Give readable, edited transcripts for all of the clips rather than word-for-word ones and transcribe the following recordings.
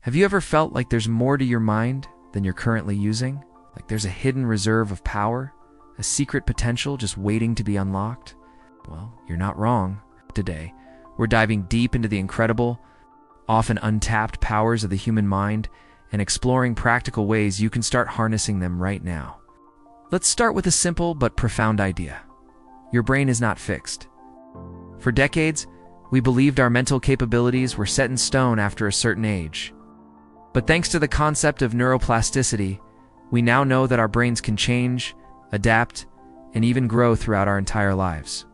Have you ever felt like there's more to your mind than you're currently using? Like there's a hidden reserve of power, a secret potential just waiting to be unlocked? Well, you're not wrong. Today, we're diving deep into the incredible, often untapped powers of the human mind and exploring practical ways you can start harnessing them right now. Let's start with a simple but profound idea. Your brain is not fixed. For decades, we believed our mental capabilities were set in stone after a certain age. But thanks to the concept of neuroplasticity, we now know that our brains can change, adapt, and even grow throughout our entire lives.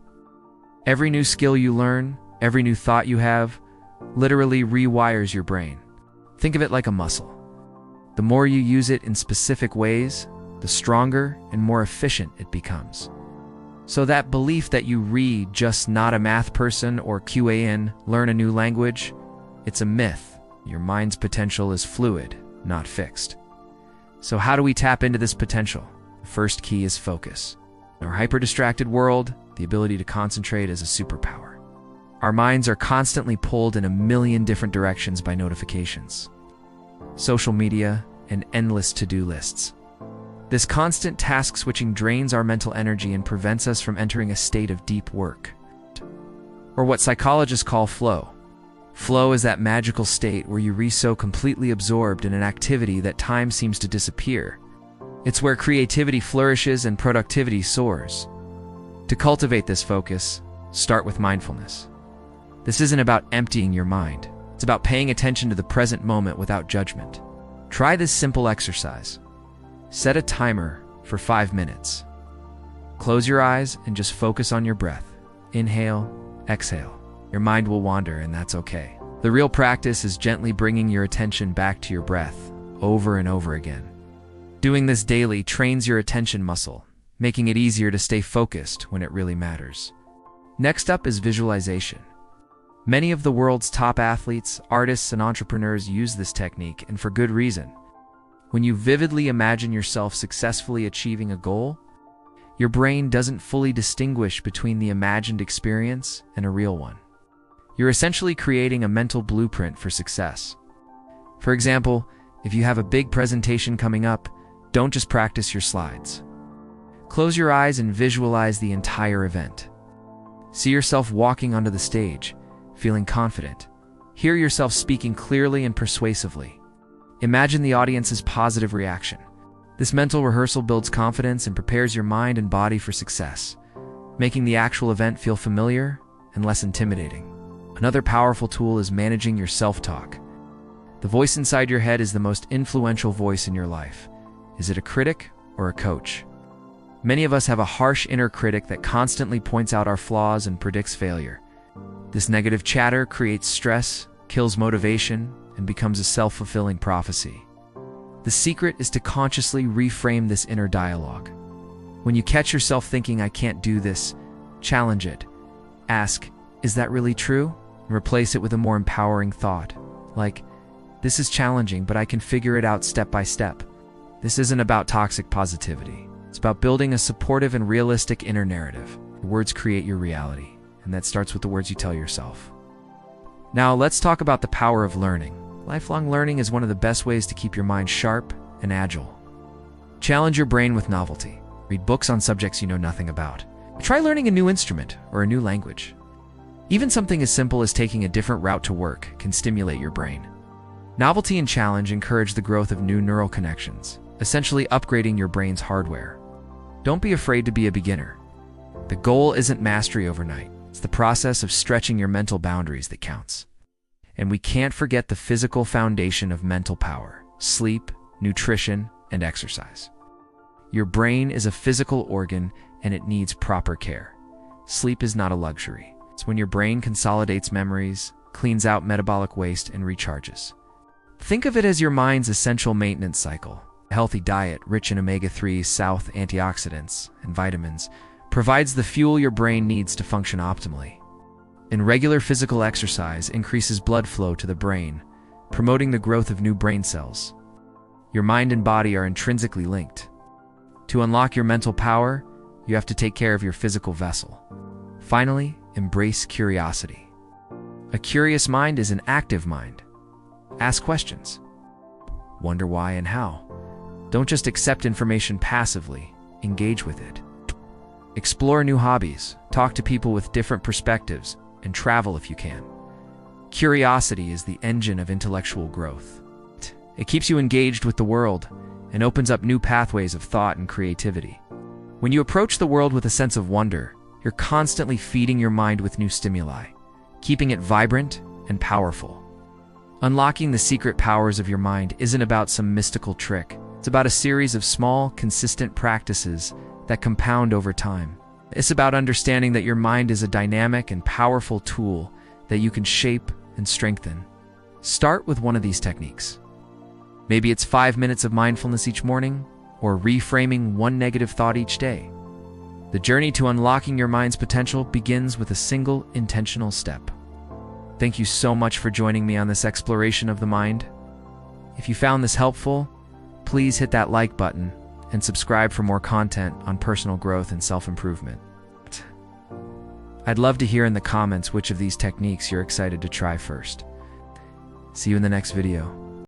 Every new skill you learn, every new thought you have, literally rewires your brain. Think of it like a muscle. The more you use it in specific ways, the stronger and more efficient it becomes. So that belief that you read just not a math person or QAN, learn a new language, it's a myth. Your mind's potential is fluid, not fixed. So how do we tap into this potential? The first key is focus. In our hyper-distracted world, the ability to concentrate is a superpower. Our minds are constantly pulled in a million different directions by notifications, social media, and endless to-do lists. This constant task switching drains our mental energy and prevents us from entering a state of deep work, or what psychologists call flow. Flow is that magical state where you are so completely absorbed in an activity that time seems to disappear. It's where creativity flourishes and productivity soars. To cultivate this focus, start with mindfulness. This isn't about emptying your mind. It's about paying attention to the present moment without judgment. Try this simple exercise. Set a timer for 5 minutes. Close your eyes and just focus on your breath. Inhale, exhale. Your mind will wander, and that's okay. The real practice is gently bringing your attention back to your breath, over and over again. Doing this daily trains your attention muscle, making it easier to stay focused when it really matters. Next up is visualization. Many of the world's top athletes, artists, and entrepreneurs use this technique, and for good reason. When you vividly imagine yourself successfully achieving a goal, your brain doesn't fully distinguish between the imagined experience and a real one. You're essentially creating a mental blueprint for success. For example, if you have a big presentation coming up, don't just practice your slides. Close your eyes and visualize the entire event. See yourself walking onto the stage, feeling confident. Hear yourself speaking clearly and persuasively. Imagine the audience's positive reaction. This mental rehearsal builds confidence and prepares your mind and body for success, making the actual event feel familiar and less intimidating. Another powerful tool is managing your self-talk. The voice inside your head is the most influential voice in your life. Is it a critic or a coach? Many of us have a harsh inner critic that constantly points out our flaws and predicts failure. This negative chatter creates stress, kills motivation, and becomes a self-fulfilling prophecy. The secret is to consciously reframe this inner dialogue. When you catch yourself thinking, "I can't do this," challenge it. Ask, "Is that really true?" And replace it with a more empowering thought, like, "This is challenging, but I can figure it out step by step." This isn't about toxic positivity. It's about building a supportive and realistic inner narrative. Your words create your reality, and that starts with the words you tell yourself. Now, let's talk about the power of learning. Lifelong learning is one of the best ways to keep your mind sharp and agile. Challenge your brain with novelty. Read books on subjects you know nothing about. Try learning a new instrument or a new language. Even something as simple as taking a different route to work can stimulate your brain. Novelty and challenge encourage the growth of new neural connections, essentially upgrading your brain's hardware. Don't be afraid to be a beginner. The goal isn't mastery overnight. It's the process of stretching your mental boundaries that counts. And we can't forget the physical foundation of mental power: sleep, nutrition, and exercise. Your brain is a physical organ, and it needs proper care. Sleep is not a luxury. It's when your brain consolidates memories, cleans out metabolic waste, and recharges. Think of it as your mind's essential maintenance cycle. A healthy diet, rich in omega-3s, south antioxidants, and vitamins, provides the fuel your brain needs to function optimally. And regular physical exercise increases blood flow to the brain, promoting the growth of new brain cells. Your mind and body are intrinsically linked. To unlock your mental power, you have to take care of your physical vessel. Finally, embrace curiosity. A curious mind is an active mind. Ask questions. Wonder why and how. Don't just accept information passively, engage with it. Explore new hobbies, talk to people with different perspectives, and travel if you can. Curiosity is the engine of intellectual growth. It keeps you engaged with the world and opens up new pathways of thought and creativity. When you approach the world with a sense of wonder, you're constantly feeding your mind with new stimuli, keeping it vibrant and powerful. Unlocking the secret powers of your mind isn't about some mystical trick. It's about a series of small, consistent practices that compound over time. It's about understanding that your mind is a dynamic and powerful tool that you can shape and strengthen. Start with one of these techniques. Maybe it's 5 minutes of mindfulness each morning, or reframing one negative thought each day. The journey to unlocking your mind's potential begins with a single intentional step. Thank you so much for joining me on this exploration of the mind. If you found this helpful, please hit that like button and subscribe for more content on personal growth and self-improvement. I'd love to hear in the comments which of these techniques you're excited to try first. See you in the next video.